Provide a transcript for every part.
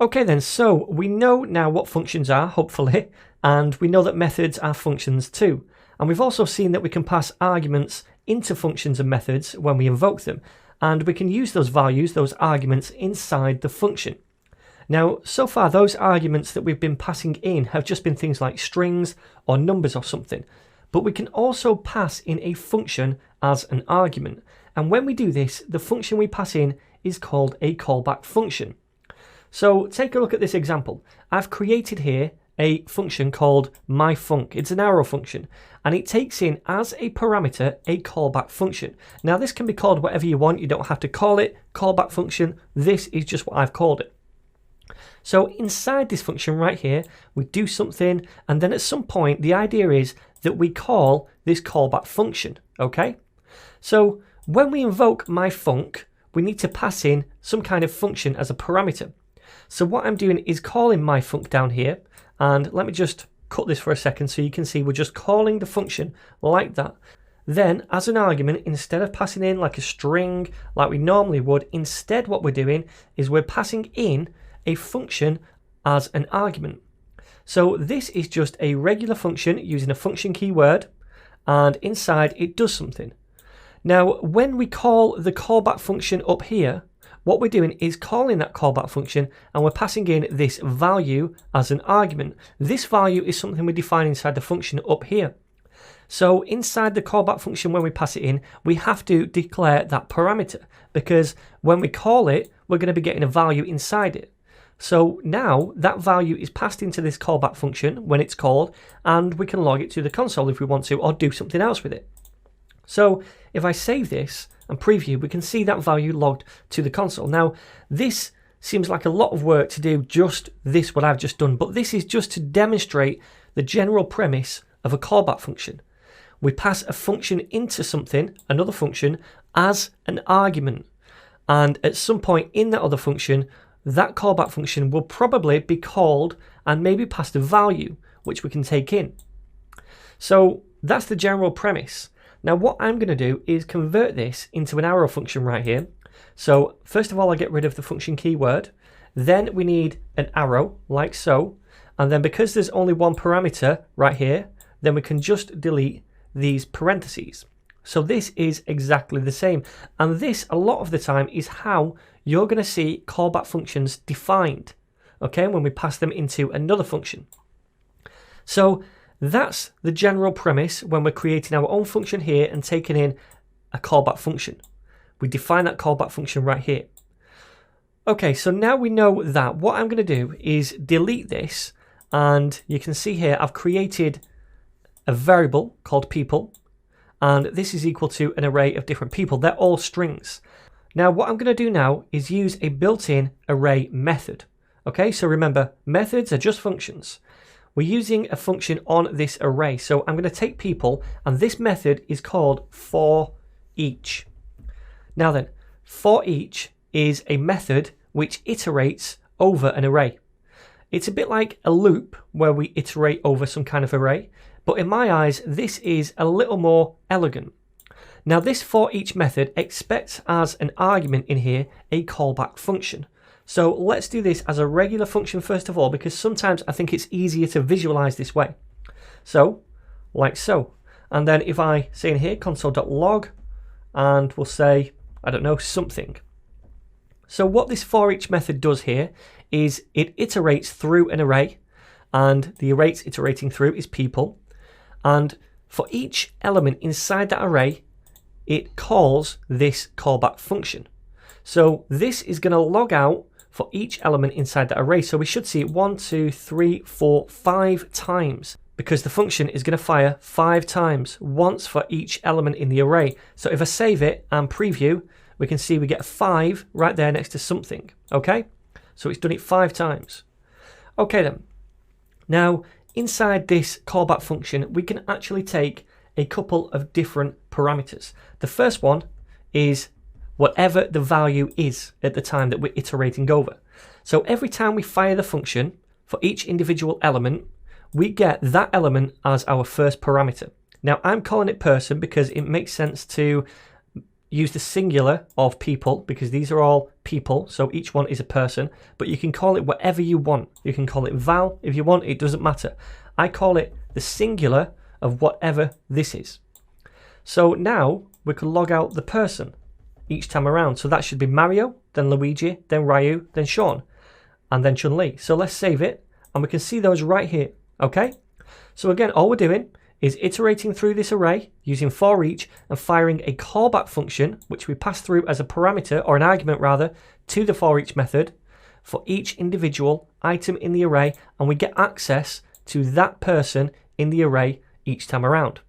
Okay then, so we know now what functions are, hopefully, and we know that methods are functions too. And we've also seen that we can pass arguments into functions and methods when we invoke them, and we can use those values, those arguments, inside the function. Now, so far those arguments that we've been passing in have just been things like strings or numbers or something, but we can also pass in a function as an argument. And when we do this, the function we pass in is called a callback function. So take a look at this example. I've created here a function called myFunc. It's an arrow function, and it takes in as a parameter a callback function. Now this can be called whatever you want. You don't have to call it callback function. This is just what I've called it. So inside this function right here, we do something, and then at some point the idea is that we call this callback function. Okay, so when we invoke myFunc, we need to pass in some kind of function as a parameter. So what I'm doing is calling myFunc down here, and let me just cut this for a second so you can see we're just calling the function like that. Then as an argument, instead of passing in like a string like we normally would, instead what we're doing is we're passing in a function as an argument. So this is just a regular function using a function keyword, and inside it does something. Now when we call the callback function up here, what we're doing is calling that callback function, and we're passing in this value as an argument. This value is something we define inside the function up here. So inside the callback function, when we pass it in, we have to declare that parameter, because when we call it, we're going to be getting a value inside it. So now that value is passed into this callback function when it's called, and we can log it to the console if we want to, or do something else with it. So if I save this and preview, we can see that value logged to the console. Now this seems like a lot of work to do just this, what I've just done, but this is just to demonstrate the general premise of a callback function. We pass a function into something, another function, as an argument, and at some point in that other function, that callback function will probably be called and maybe passed a value which we can take in. So that's the general premise. Now what I'm going to do is convert this into an arrow function right here. So first of all, I get rid of the function keyword. Then we need an arrow like so. And then because there's only one parameter right here, then we can just delete these parentheses. So this is exactly the same. And this, a lot of the time, is how you're going to see callback functions defined, okay, when we pass them into another function. So that's the general premise when we're creating our own function here and taking in a callback function. We define that callback function right here. Okay, so now we know that, what I'm going to do is delete this, and you can see here I've created a variable called people, and this is equal to an array of different people. They're all strings. Now what I'm going to do now is use a built-in array method. Okay, so remember, methods are just functions. We're using a function on this array. So I'm going to take people, and this method is called ForEach. Now then, ForEach is a method which iterates over an array. It's a bit like a loop where we iterate over some kind of array, but in my eyes, this is a little more elegant. Now this ForEach method expects as an argument in here a callback function. So let's do this as a regular function first of all, because sometimes I think it's easier to visualize this way. So, like so. And then if I say in here console.log, and we'll say, I don't know, something. So what this ForEach method does here is it iterates through an array, and the array it's iterating through is people. And for each element inside that array, it calls this callback function. So this is going to log out for each element inside that array. So we should see it 1, 2, 3, 4, 5 times, because the function is going to fire 5 times, once for each element in the array. So if I save it and preview, we can see we get 5 right there next to something. Okay, so it's done it 5 times. Okay then. Now inside this callback function, we can actually take a couple of different parameters. The first one is whatever the value is at the time that we're iterating over. So every time we fire the function for each individual element, we get that element as our first parameter. Now I'm calling it person because it makes sense to use the singular of people because these are all people, so each one is a person, but you can call it whatever you want. You can call it Val if you want, it doesn't matter. I call it the singular of whatever this is. So now we can log out the person each time around. So that should be Mario, then Luigi, then Ryu, then Sean, and then Chun-Li. So let's save it, and we can see those right here, okay? So again, all we're doing is iterating through this array using ForEach and firing a callback function, which we pass through as a parameter, or an argument rather, to the ForEach method for each individual item in the array, and we get access to that person in the array each time around.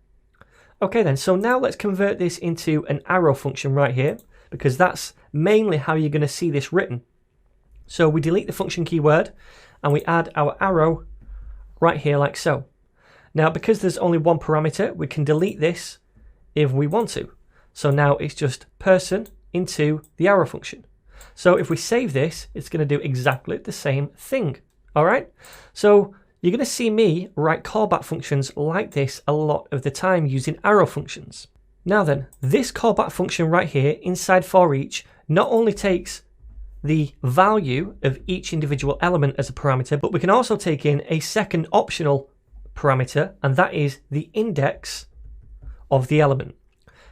Okay then, so now let's convert this into an arrow function right here, because that's mainly how you're going to see this written. So we delete the function keyword and we add our arrow right here like so. Now, because there's only one parameter, we can delete this if we want to. So now it's just person into the arrow function. So if we save this, it's going to do exactly the same thing. All right. So you're going to see me write callback functions like this a lot of the time using arrow functions. Now then, this callback function right here inside ForEach not only takes the value of each individual element as a parameter, but we can also take in a second optional parameter, and that is the index of the element.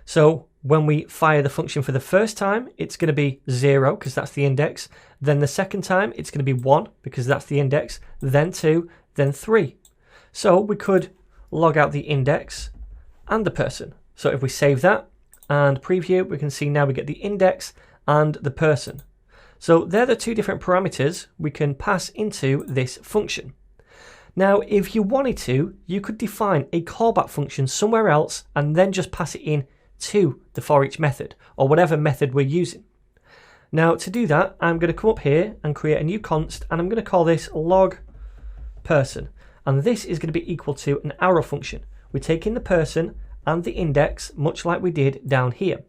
So when we fire the function for the first time, it's going to be 0 because that's the index. Then the second time, it's going to be 1 because that's the index. Then 2, then 3. So we could log out the index and the person. So if we save that and preview, we can see now we get the index and the person. So they're the two different parameters we can pass into this function. Now, if you wanted to, you could define a callback function somewhere else and then just pass it in to the ForEach method or whatever method we're using. Now, to do that, I'm going to come up here and create a new const, and I'm going to call this log person. And this is going to be equal to an arrow function. We take in the person and the index, much like we did down here.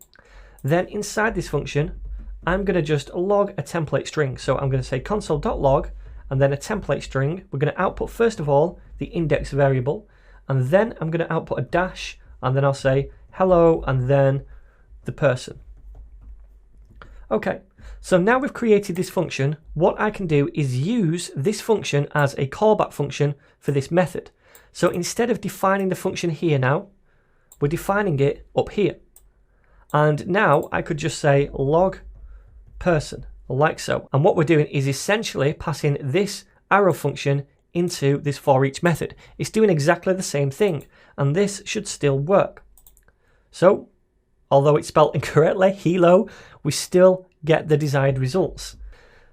Then inside this function, I'm going to just log a template string. So I'm going to say console.log and then a template string. We're going to output, first of all, the index variable, and then I'm going to output a dash, and then I'll say hello, and then the person. Okay, so now we've created this function. What I can do is use this function as a callback function for this method. So instead of defining the function here now, we're defining it up here. And now I could just say log person, like so. And what we're doing is essentially passing this arrow function into this ForEach method. It's doing exactly the same thing, and this should still work. So, although it's spelled incorrectly, helo, we still get the desired results.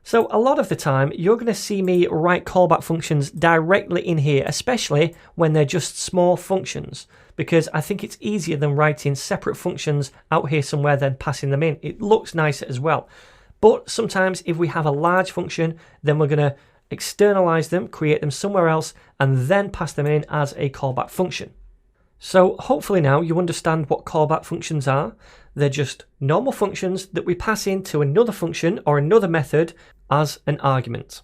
So a lot of the time, you're going to see me write callback functions directly in here, especially when they're just small functions, because I think it's easier than writing separate functions out here somewhere then passing them in. It looks nicer as well. But sometimes if we have a large function, then we're going to externalize them, create them somewhere else, and then pass them in as a callback function. So hopefully now you understand what callback functions are. They're just normal functions that we pass into another function or another method as an argument.